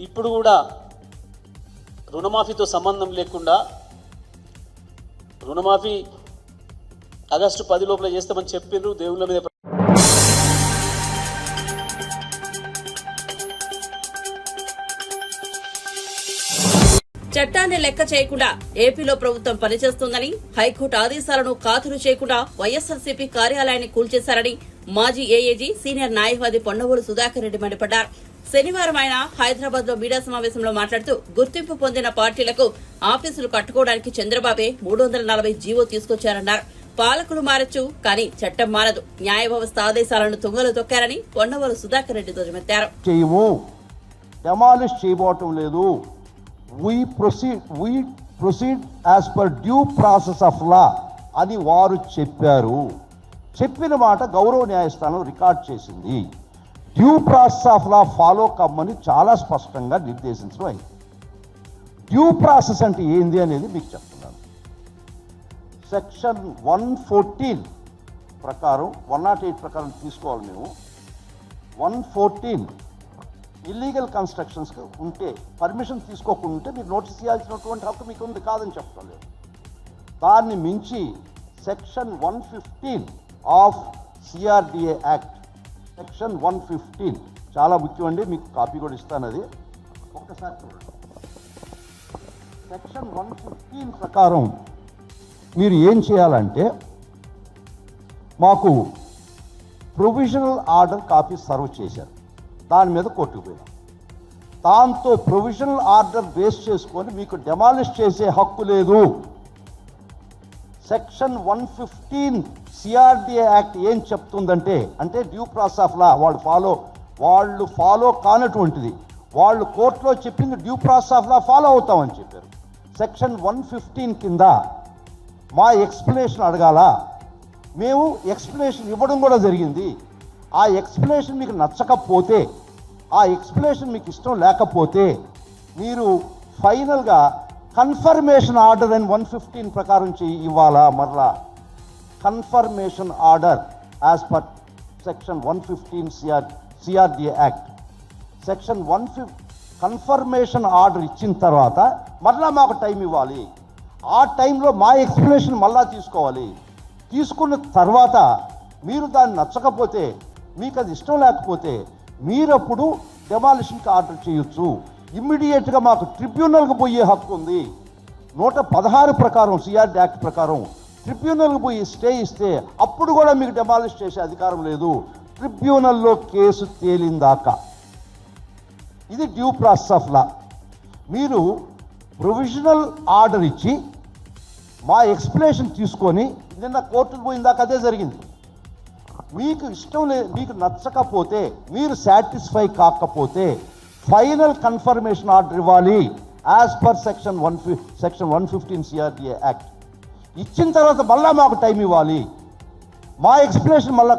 ఇప్పుడు కూడా రుణమాఫీతో సంబంధం లేకుండా రుణమాఫీ ఆగస్టు 10 లోపల చేస్తామని చెప్పిండ్రు. దేవుళ్ళ మీద
చట్టాన్ని లెక్క చేయకుండా ఏపీలో ప్రభుత్వం పనిచేస్తోందని, హైకోర్టు ఆదేశాలను ఖాతరు చేయకుండా వైఎస్సార్సీపీ కార్యాలయాన్ని కూల్చేశారని మాజీ ఏఏజీ సీనియర్ న్యాయవాది పొన్నవోలు సుధాకర్ రెడ్డి మండిపడ్డారు. శనివారం ఆయన హైదరాబాద్ లో మీడియా సమావేశంలో మాట్లాడుతూ గుర్తింపు పొందిన పార్టీలకు ఆఫీసులు కట్టుకోవడానికి చంద్రబాబే 340 జీవో తీసుకొచ్చారన్నారు. పాలకులు మారచ్చు, కానీ చట్టం మారదు. న్యాయ వ్యవస్థ ఆదేశాలను తుంగలు తొక్కారని పొన్నవోలు సుధాకర్ రెడ్డి ధ్వజమెత్తారు.
we proceed as per due process of law అని వారు చెప్పారు. చెప్పిన మాట గౌరవ న్యాయస్థానం రికార్డ్ చేసింది. Due process of law follow కమ్మని చాలా స్పష్టంగా నిర్దేశించడం అయింది. డ్యూ ప్రాసెస్ అంటే ఏంది అనేది మీకు చెప్తున్నాను. సెక్షన్ 114 ప్రకారం 108 ప్రకారం తీసుకోవాలి మేము. 114 ఇల్లీగల్ కన్స్ట్రక్షన్స్ ఉంటే పర్మిషన్ తీసుకోకుండా ఉంటే మీరు నోటీస్ ఇవ్వాల్సినటువంటి హక్కు మీకు ఉంది, కాదని చెప్పడం లేదు. దాన్ని మించి section 115 of CRDA act, section 115 చాలా ముఖ్యం అండి, మీకు కాపీ కూడా ఇస్తాను. అది ఒక్కసారి చూడండి. సెక్షన్ 115 ప్రకారం మీరు ఏం చేయాలంటే మాకు ప్రొవిజనల్ ఆర్డర్ కాపీ సర్వ్ చేశారు, దాని మీద కోర్టుకు పోయినాం. దాంతో ప్రొవిజనల్ ఆర్డర్ బేస్ చేసుకొని మీకు డెమాలిష్ చేసే హక్కు లేదు. సెక్షన్ 115 సిఆర్డిఏ యాక్ట్ ఏం చెప్తుందంటే, అంటే డ్యూ ప్రాసెస్ ఆఫ్ లా వాళ్ళు ఫాలో కానటువంటిది. వాళ్ళు కోర్టులో చెప్పింది due process of law follow అవుతామని చెప్పారు. సెక్షన్ 115 కింద మా ఎక్స్ప్లెనేషన్ అడగాల, మేము ఎక్స్ప్లెనేషన్ ఇవ్వడం కూడా జరిగింది. ఆ ఎక్స్ప్లెనేషన్ మీకు నచ్చకపోతే, ఆ ఎక్స్ప్లెనేషన్ మీకు ఇష్టం లేకపోతే మీరు ఫైనల్గా కన్ఫర్మేషన్ ఆర్డర్ అని 115 ప్రకారం ఇవ్వాలా. మరలా confirmation order as per section 115 CRDA act. Section 115 confirmation order ఇచ్చిన తర్వాత మరలా మాకు టైం ఇవ్వాలి. ఆ టైంలో మా ఎక్స్ప్లెనేషన్ మళ్ళా తీసుకోవాలి. తీసుకున్న తర్వాత మీరు దాన్ని నచ్చకపోతే, మీకు అది ఇష్టం లేకపోతే మీరప్పుడు డెమాలిషన్కి ఆర్డర్ చేయొచ్చు. ఇమ్మీడియట్గా మాకు ట్రిబ్యునల్కి పోయే హక్కు ఉంది. 116 ప్రకారం సిఆర్డి యాక్ట్ ప్రకారం ట్రిబ్యునల్కి పోయి స్టే ఇస్తే అప్పుడు కూడా మీకు డెమాలిష్ చేసే అధికారం లేదు, ట్రిబ్యునల్లో కేసు తేలిందాకా. ఇది డ్యూ ప్రాసెస్ ఆఫ్ లా. మీరు ప్రొవిజనల్ ఆర్డర్ ఇచ్చి మా ఎక్స్ప్లెనేషన్ తీసుకొని నిన్న కోర్టుకు పోయిందాక అదే జరిగింది. మీకు ఇష్టం లేదు, మీకు నచ్చకపోతే, మీరు సాటిస్ఫై కాకపోతే ఫైనల్ కన్ఫర్మేషన్ ఆర్డర్ ఇవ్వాలి as per section 115 CRDA act. ఇచ్చిన తర్వాత మళ్ళా మాకు టైం ఇవ్వాలి. మా ఎక్స్ప్లెనేషన్ మళ్ళా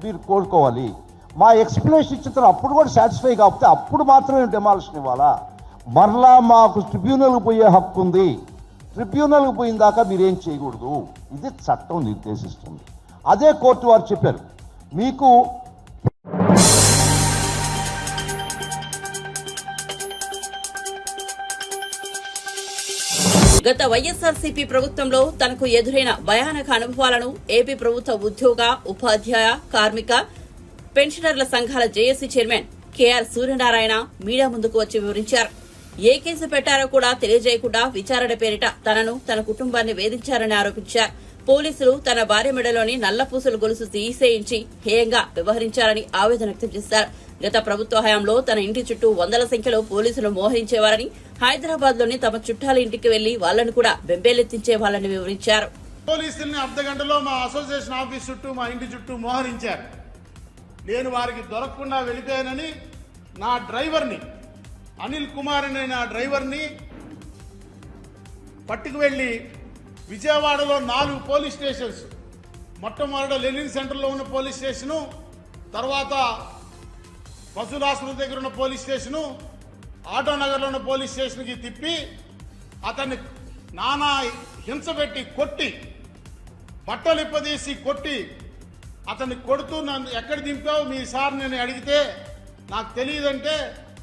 మీరు కోరుకోవాలి. మా ఎక్స్ప్లెనేషన్ ఇచ్చిన తర్వాత అప్పుడు కూడా సాటిస్ఫై కాకపోతే అప్పుడు మాత్రమే డెమాలిషన్ ఇవ్వాలా. మరలా మాకు ట్రిబ్యునల్కి పోయే హక్కు ఉంది. ట్రిబ్యునల్కి పోయిన దాకా మీరేం చేయకూడదు. ఇది చట్టం నిర్దేశిస్తుంది. అదే కోర్టు వారు చెప్పారు. మీకు
గత వైఎస్సార్సీపీ ప్రభుత్వంలో తనకు ఎదురైన భయానక అనుభవాలను ఏపీ ప్రభుత్వ ఉద్యోగ, ఉపాధ్యాయ, కార్మిక, పెన్షనర్ల సంఘాల JAC chairman KR Suryanarayana media ముందుకు వచ్చి వివరించారు. ఏ కేసు పెట్టారో కూడా తెలియజేయకుండా విచారణ పేరిట తనను, తన కుటుంబాన్ని వేధించారని ఆరోపించారు. పోలీసులు తన భార్య మెడలోని నల్లపూసల గొలుసు తీసేయించి హేయంగా వ్యవహరించారని ఆవేదన వ్యక్తం చేశారు. గత ప్రభుత్వ హయాంలో తన ఇంటి చుట్టూ వందల సంఖ్యలో పోలీసులు మోహరించేవారని, హైదరాబాద్ లోని తమ చుట్టాల ఇంటికి వెళ్లి వాళ్లను కూడా బెంబేలెత్తించే వాళ్ళని వివరించారు.
పోలీసుల్ని అర్ధ గంటలో మా అసోసియేషన్ ఆఫీస్ చుట్టూ, మా ఇంటి చుట్టూ మోహరించారు. నేను వారికి దొరకకుండా వెళ్ళిపోయానని నా డ్రైవర్ని, అనిల్ కుమార్ అనే నా డ్రైవర్ని పట్టుకు వెళ్ళి విజయవాడలో 4 పోలీస్ స్టేషన్స్, మొట్టమొదట లెనిన్ సెంటర్లో ఉన్న పోలీస్ స్టేషను, తర్వాత పశువుల ఆసుపత్రి దగ్గర ఉన్న పోలీస్ స్టేషను, ఆటోనగర్లో ఉన్న పోలీస్ స్టేషన్కి తిప్పి అతన్ని నానా హింస పెట్టి కొట్టి బట్టలు ఇప్పదీసి కొట్టి అతన్ని కొడుతూ నన్ను ఎక్కడ దింపావు మీ సార్ నేను అడిగితే నాకు తెలియదంటే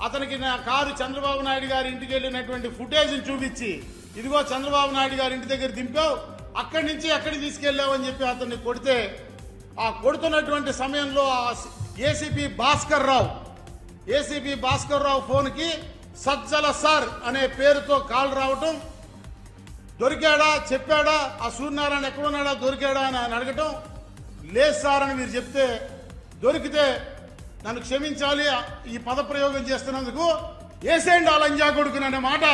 అతనికి నా కారు చంద్రబాబు నాయుడు గారి ఇంటికి వెళ్ళినటువంటి ఫుటేజ్ని చూపించి ఇదిగో చంద్రబాబు నాయుడు గారి ఇంటి దగ్గర దింపావు అక్కడి నుంచి ఎక్కడికి తీసుకెళ్ళావు అని చెప్పి అతన్ని కొడితే ఆ కొడుతున్నటువంటి సమయంలో ఏసీపీ భాస్కర్ రావు ఫోన్కి సజ్జల సార్ అనే పేరుతో కాల్ రావటం, దొరికాడా చెప్పాడా ఆ సూర్యనారాయణ ఎక్కడున్నాడా దొరికాడా అని అడగటం, లేదు సార్ అని మీరు చెప్తే దొరికితే నన్ను క్షమించాలి ఈ పదప్రయోగం చేస్తున్నందుకు ఏసేండి ఆ లంజా కొడుకుని అనే మాట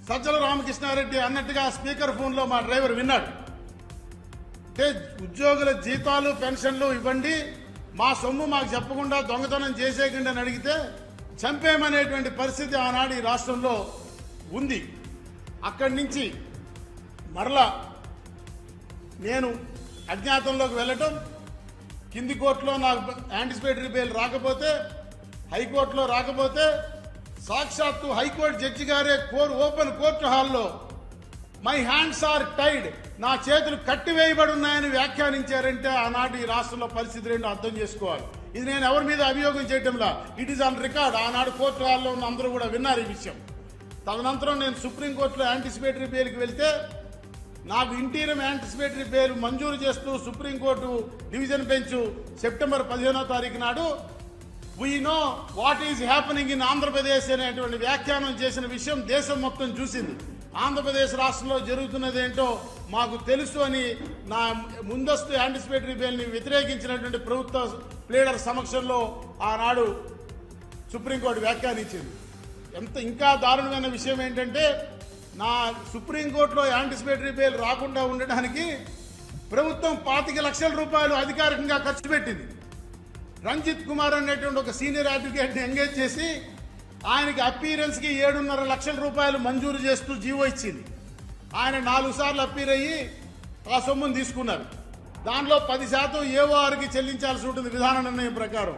సజ్జల రామకృష్ణారెడ్డి అన్నట్టుగా స్పీకర్ ఫోన్లో మా డ్రైవర్ విన్నాడు. అంటే ఉద్యోగుల జీతాలు పెన్షన్లు ఇవ్వండి, మా సొమ్ము మాకు చెప్పకుండా దొంగతనం చేసేయండి అని అడిగితే చంపేయమనేటువంటి పరిస్థితి ఆనాడు ఈ రాష్ట్రంలో ఉంది. అక్కడి నుంచి మరలా నేను అజ్ఞాతంలోకి వెళ్ళటం, కింది కోర్టులో నాకు యాంటిసిపేటరీ బెయిల్ రాకపోతే, హైకోర్టులో రాకపోతే సాక్షాత్తు హైకోర్టు జడ్జి గారే ఓపెన్ కోర్టు హాల్లో మై హ్యాండ్స్ ఆర్ టైడ్, నా చేతులు కట్టివేయబడి ఉన్నాయని వ్యాఖ్యానించారంటే ఆనాటి ఈ రాష్ట్రంలో పరిస్థితి ఏంటో అర్థం చేసుకోవాలి. ఇది నేను ఎవరి మీద అభియోగం చేయటంలా, ఇట్ ఈస్ ఆన్ రికార్డ్. ఆనాడు కోర్టు హాల్లో ఉన్న అందరూ కూడా విన్నారు ఈ విషయం. తదనంతరం నేను సుప్రీంకోర్టులో యాంటిసిపేటరీ బెయిల్కి వెళ్తే నాకు ఇంటీరియం యాంటిసిపేటరీ బెయిల్ మంజూరు చేస్తూ సుప్రీంకోర్టు డివిజన్ బెంచ్ సెప్టెంబర్ 15వ తారీఖు నాడు we know what is happening in Andhra Pradesh అనేటువంటి వ్యాఖ్యానం చేసిన విషయం దేశం మొత్తం చూసింది. ఆంధ్రప్రదేశ్ రాష్ట్రంలో జరుగుతున్నది ఏంటో మాకు తెలుసు అని నా ముందస్తు యాంటిసిపేటరీ బెయిల్ని వ్యతిరేకించినటువంటి ప్రభుత్వ ప్లేడర్ సమక్షంలో ఆనాడు సుప్రీంకోర్టు వ్యాఖ్యానించింది. ఇంకా దారుణమైన విషయం ఏంటంటే నా సుప్రీంకోర్టులో యాంటిసిపేటరీ బెయిల్ రాకుండా ఉండడానికి ప్రభుత్వం 25 లక్షల రూపాయలు అధికారికంగా ఖర్చు పెట్టింది. రంజిత్ కుమార్ అనేటువంటి ఒక సీనియర్ అడ్వకేట్ని ఎంగేజ్ చేసి ఆయనకి అపీరెన్స్కి 7.5 లక్షల రూపాయలు మంజూరు చేస్తూ జీవో ఇచ్చింది. ఆయన 4 సార్లు అపీర్ అయ్యి ఆ సొమ్మును తీసుకున్నారు. దానిలో 10% ఏఓఆర్కి చెల్లించాల్సి ఉంటుంది విధాన నిర్ణయం ప్రకారం.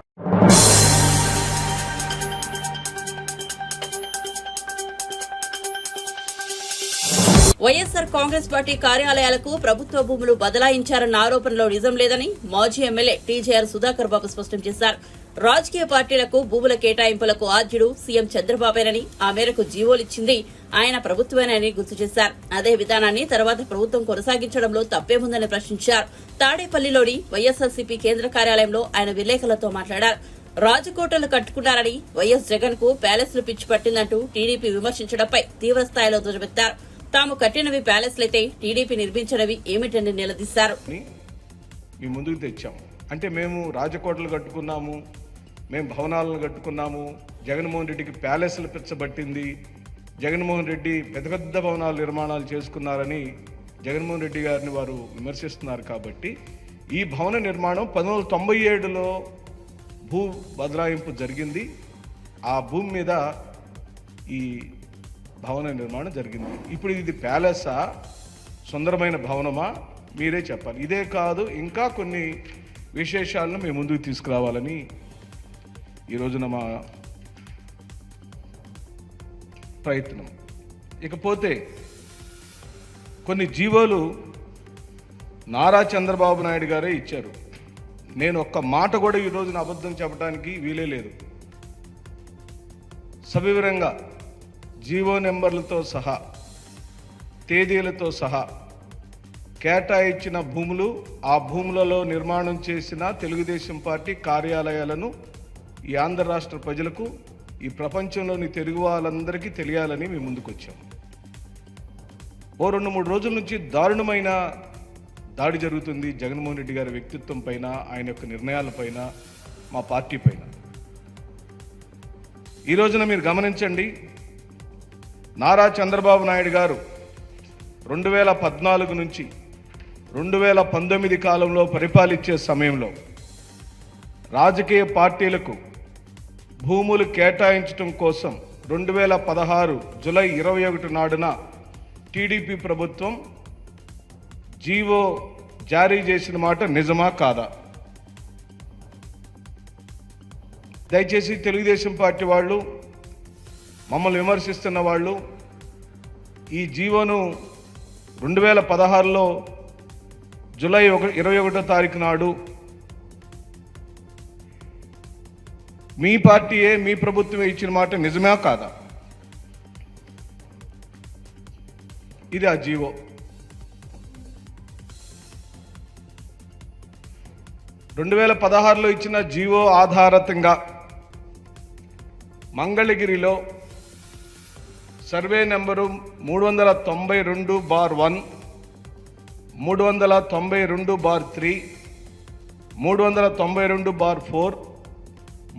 వైఎస్సార్ కాంగ్రెస్ పార్టీ కార్యాలయాలకు ప్రభుత్వ భూములు బదలాయించారన్న ఆరోపణలో నిజం లేదని మాజీ ఎమ్మెల్యే టీజేఆర్ సుధాకర్ బాబు స్పష్టం చేశారు. రాజకీయ పార్టీలకు భూముల కేటాయింపులకు ఆద్యుడు సీఎం చంద్రబాబేనని, ఆ మేరకు జీవోలిచ్చింది ఆయన ప్రభుత్వేనని గుర్తు చేశారు. అదే విధానాన్ని తర్వాత ప్రభుత్వం కొనసాగించడంలో తప్పేముందని ప్రశ్నించారు. తాడేపల్లిలోని వైఎస్సార్సీపీ కేంద్ర కార్యాలయంలో ఆయన విలేకరులతో మాట్లాడారు. రాజకోటలు కట్టుకున్నారని, వైఎస్ జగన్ కు ప్యాలెస్లు పిచ్చి పట్టిందంటూ టీడీపీ విమర్శించడంపై తీవ్రస్థాయిలో దుర్బెత్తారు. తాము కట్టినవి ప్యాలెస్లైతే టీడీపీ నిర్మించినవి ఏమిటని నిలదీశారు.
మీ ముందుకు తెచ్చాము అంటే మేము రాజకోటలు కట్టుకున్నాము, మేము భవనాలను కట్టుకున్నాము, జగన్మోహన్ రెడ్డికి ప్యాలెస్లు పిచ్చబట్టింది, జగన్మోహన్ రెడ్డి పెద్ద పెద్ద భవనాలు నిర్మాణాలు చేసుకున్నారని జగన్మోహన్ రెడ్డి గారిని వారు విమర్శిస్తున్నారు. కాబట్టి ఈ భవన నిర్మాణం 1997లో భూ బదలాయింపు జరిగింది. ఆ భూమి మీద ఈ భవన నిర్మాణం జరిగింది. ఇప్పుడు ఇది ప్యాలెసా, సుందరమైన భవనమా, మీరే చెప్పాలి. ఇదే కాదు ఇంకా కొన్ని విశేషాలను మేము ముందుకు తీసుకురావాలని ఈ రోజున మా ప్రయత్నం. ఇకపోతే కొన్ని జీవోలు నారా చంద్రబాబు నాయుడు గారే ఇచ్చారు. నేను ఒక్క మాట కూడా ఈ రోజున అబద్ధం చెప్పడానికి వీలే లేదు. సవివరంగా జీవో నెంబర్లతో సహా, తేదీలతో సహా కేటాయించిన భూములు, ఆ భూములలో నిర్మాణం చేసిన తెలుగుదేశం పార్టీ కార్యాలయాలను ఈ ఆంధ్ర రాష్ట్ర ప్రజలకు, ఈ ప్రపంచంలోని తెలుగు వాళ్ళందరికీ తెలియాలని మేము ముందుకొచ్చాం. ఓ 2-3 రోజుల నుంచి దారుణమైన దాడి జరుగుతుంది జగన్మోహన్ రెడ్డి గారి వ్యక్తిత్వం పైన, ఆయన యొక్క నిర్ణయాలపైన, మా పార్టీ పైన. ఈ రోజున మీరు గమనించండి, నారా చంద్రబాబు నాయుడు గారు 2014 నుంచి 2019 కాలంలో పరిపాలించే సమయంలో రాజకీయ పార్టీలకు భూములు కేటాయించడం కోసం 2016 జూలై 21 నాడున టీడీపీ ప్రభుత్వం జీవో జారీ చేసిన మాట నిజమా కాదా? దయచేసి తెలుగుదేశం పార్టీ వాళ్ళు, మమ్మల్ని విమర్శిస్తున్న వాళ్ళు ఈ జీవోను 2016లో జూలై 21వ తారీఖు నాడు మీ పార్టీయే, మీ ప్రభుత్వమే ఇచ్చిన మాట నిజమే కాదా? ఇది ఆ జీవో. రెండు 2016లో ఇచ్చిన జీవో ఆధారంగా మంగళగిరిలో survey number 392/1, 392/3, 392/4,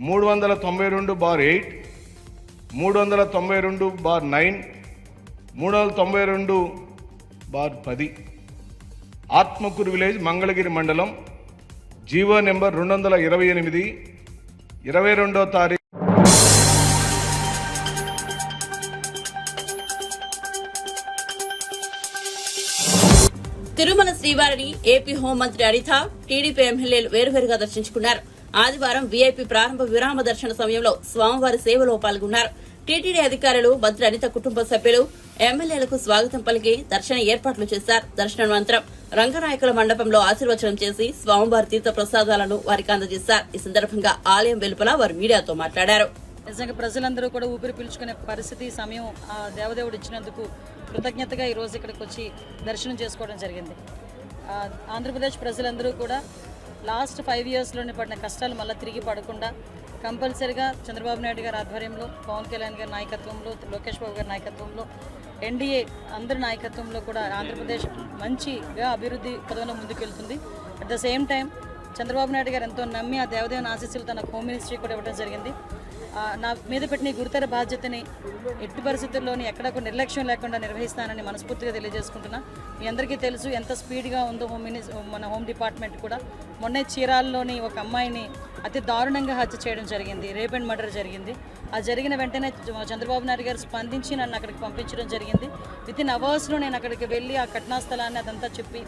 392/8, 392/9, 392/10 Atmakur village Mangalagiri మండలం జీవో నెంబర్ 228 22వ తారీఖు.
తిరుమల శ్రీవారిని ఏపీ హోంమంత్రి అనిత, టీడీపీ ఎమ్మెల్యేలు వేరువేరుగా దర్శించుకున్నారు. ఆదివారం వీఐపీ ప్రారంభ విరామ దర్శన సమయంలో స్వామివారి సేవలో పాల్గొన్నారు. టీటీడీ అధికారులు, మంత్రి అనిత కుటుంబ సభ్యులు ఎమ్మెల్యేలకు స్వాగతం పలికి దర్శన ఏర్పాట్లు చేశారు. దర్శనానంతరం రంగనాయకుల మండపంలో ఆశీర్వచనం చేసి స్వామివారి తీర్థ ప్రసాదాలను వారికి అందజేశారు. ఈ సందర్భంగా ఆలయం వెలుపల వారు మీడియాతో మాట్లాడారు.
నిజంగా ప్రజలందరూ కూడా ఊపిరి పీల్చుకునే పరిస్థితి, సమయం ఆ దేవదేవుడు ఇచ్చినందుకు కృతజ్ఞతగా ఈరోజు ఇక్కడికి వచ్చి దర్శనం చేసుకోవడం జరిగింది. ఆంధ్రప్రదేశ్ ప్రజలందరూ కూడా లాస్ట్ 5 yearsలోనే పడిన కష్టాలు మళ్ళీ తిరిగి పడకుండా కంపల్సరిగా చంద్రబాబు నాయుడు గారి ఆధ్వర్యంలో, పవన్ కళ్యాణ్ గారి నాయకత్వంలో, లోకేష్ బాబు గారి నాయకత్వంలో, ఎన్డీఏ అందరి నాయకత్వంలో కూడా ఆంధ్రప్రదేశ్ మంచిగా అభివృద్ధి పదంలో ముందుకెళ్తుంది. At the same time Chandrababu Naidu గారు ఎంతో నమ్మి ఆ దేవదేవుని ఆశీస్సులు తన హోమ్ మినిస్ట్రీ కూడా ఇవ్వడం జరిగింది. నా మీద పెట్టిన గురుతర బాధ్యతని ఎట్టి పరిస్థితుల్లోని ఎక్కడ కూడా నిర్లక్ష్యం లేకుండా నిర్వహిస్తానని మనస్ఫూర్తిగా తెలియజేసుకుంటున్నా. మీ అందరికీ తెలుసు ఎంత స్పీడ్గా ఉందో మన హోమ్ డిపార్ట్మెంట్ కూడా. మొన్నే చీరాల్లోని ఒక అమ్మాయిని అతి దారుణంగా హత్య చేయడం జరిగింది, రేప్ అండ్ మర్డర్ జరిగింది. ఆ జరిగిన వెంటనే చంద్రబాబు నాయుడు గారు స్పందించి నన్ను అక్కడికి పంపించడం జరిగింది. వితిన్ అవర్స్లో నేను అక్కడికి వెళ్ళి ఆ ఘటనా స్థలాన్ని అదంతా చెప్పి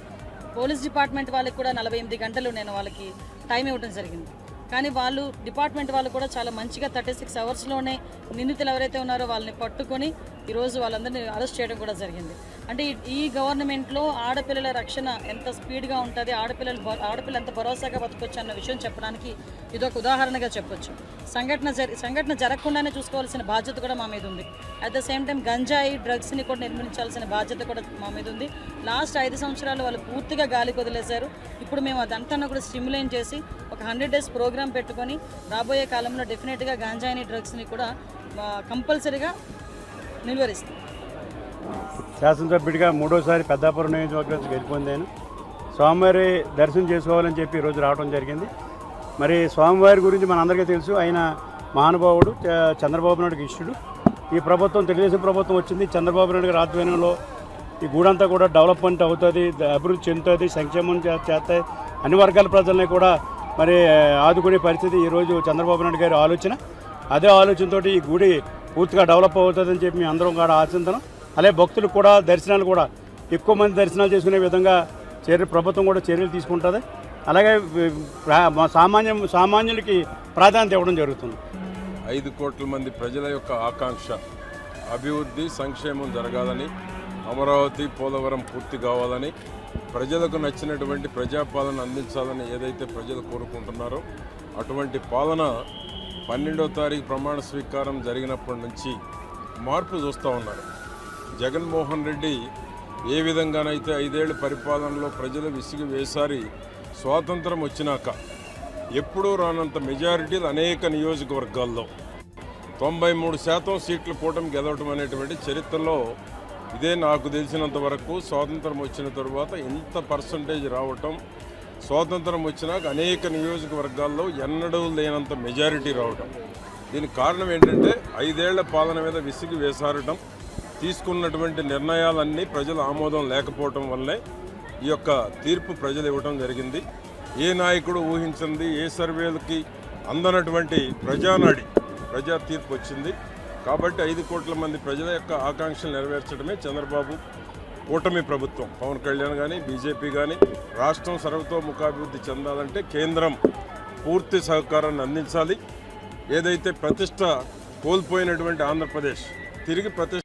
పోలీస్ డిపార్ట్మెంట్ వాళ్ళకి కూడా 48 గంటలు నేను వాళ్ళకి టైం ఇవ్వడం జరిగింది. కానీ వాళ్ళు డిపార్ట్మెంట్ వాళ్ళు కూడా చాలా మంచిగా 36 అవర్స్లోనే నిందితులు ఎవరైతే ఉన్నారో వాళ్ళని పట్టుకొని ఈరోజు వాళ్ళందరినీ అరెస్ట్ చేయడం కూడా జరిగింది. అంటే ఈ గవర్నమెంట్లో ఆడపిల్లల రక్షణ ఎంత స్పీడ్గా ఉంటుంది, ఆడపిల్ల ఎంత భరోసాగా బతకొచ్చు అన్న విషయం చెప్పడానికి ఇదొక ఉదాహరణగా చెప్పొచ్చు. సంఘటన జరగకుండానే చూసుకోవాల్సిన బాధ్యత కూడా మా మీద ఉంది. అట్ ద సేమ్ టైం గంజాయి, డ్రగ్స్ని కూడా నిర్మూలించాల్సిన బాధ్యత కూడా మా మీద ఉంది. లాస్ట్ 5 సంవత్సరాలు వాళ్ళు పూర్తిగా గాలికి వదిలేశారు. ఇప్పుడు మేము అదంతా కూడా స్టిమ్యులేట్ చేసి ఒక 100 days ప్రోగ్రామ్ పెట్టుకొని రాబోయే కాలంలో డెఫినెట్గా గంజాయిని, డ్రగ్స్ని కూడా కంపల్సరీగా నిలువరిస్తాం.
శాసనసభ్యుడిగా 3వసారి పెద్దాపురం నియోజకవర్గం గెలుపొందాను. స్వామివారి దర్శనం చేసుకోవాలని చెప్పి ఈరోజు రావడం జరిగింది. మరి స్వామివారి గురించి మనందరికీ తెలుసు, ఆయన మహానుభావుడు, చంద్రబాబు నాయుడుకి ఇష్టడు. ఈ ప్రభుత్వం, తెలుగుదేశం ప్రభుత్వం వచ్చింది, చంద్రబాబు నాయుడు గారి ఆధ్వర్యంలో ఈ గూడంతా కూడా డెవలప్మెంట్ అవుతుంది, అభివృద్ధి చెందుతుంది, సంక్షేమం చేస్తాయి, అన్ని వర్గాల ప్రజల్ని కూడా మరి ఆదుకునే పరిస్థితి ఈరోజు చంద్రబాబు నాయుడు గారి ఆలోచన. అదే ఆలోచనతో ఈ గుడి పూర్తిగా డెవలప్ అవుతుందని చెప్పి మేము అందరం కూడా ఆశిస్తున్నాం. అలాగే భక్తులకు కూడా దర్శనాలు కూడా ఎక్కువ మంది దర్శనాలు చేసుకునే విధంగా ప్రభుత్వం కూడా చర్యలు తీసుకుంటుంది. అలాగే సామాన్యులకి ప్రాధాన్యత ఇవ్వడం జరుగుతుంది.
5 కోట్ల మంది ప్రజల యొక్క ఆకాంక్ష అభివృద్ధి, సంక్షేమం జరగాలని, అమరావతి, పోలవరం పూర్తి కావాలని, ప్రజలకు నచ్చినటువంటి ప్రజాపాలన అందించాలని ఏదైతే ప్రజలు కోరుకుంటున్నారో అటువంటి పాలన 12వ తారీఖు ప్రమాణ స్వీకారం జరిగినప్పటి నుంచి మార్పు చూస్తూ ఉన్నారు. జగన్మోహన్ రెడ్డి ఏ విధంగానైతే 5 ఏళ్ల పరిపాలనలో ప్రజలు విసిగి వేసారి స్వాతంత్రం వచ్చినాక ఎప్పుడూ రానంత మెజారిటీలు అనేక నియోజకవర్గాల్లో 93% సీట్లు కూటమి గెలవడం అనేటువంటి చరిత్రలో ఇదే నాకు తెలిసినంత వరకు. స్వాతంత్రం వచ్చిన తరువాత ఇంత పర్సంటేజ్ రావటం, స్వాతంత్రం వచ్చినాక అనేక నియోజకవర్గాల్లో ఎన్నడూ లేనంత మెజారిటీ రావటం. దీనికి కారణం ఏంటంటే 5 ఏళ్ల పాలన మీద విసిగి వేసారటం, తీసుకున్నటువంటి నిర్ణయాలన్నీ ప్రజల ఆమోదం లేకపోవటం వల్లే ఈ యొక్క తీర్పు ప్రజలు ఇవ్వటం జరిగింది. ఏ నాయకుడు ఊహించింది, ఏ సర్వేలకి అందనటువంటి ప్రజా తీర్పు వచ్చింది. కాబట్టి 5 కోట్ల మంది ప్రజల యొక్క ఆకాంక్షలు నెరవేర్చడమే చంద్రబాబు కూటమి ప్రభుత్వం, పవన్ కళ్యాణ్ కానీ, బీజేపీ కానీ. రాష్ట్రం సర్వతోముఖాభివృద్ధి చెందాలంటే కేంద్రం పూర్తి సహకారాన్ని అందించాలి. ఏదైతే ప్రతిష్ట కోల్పోయినటువంటి ఆంధ్రప్రదేశ్ తిరిగి ప్రతిష్ట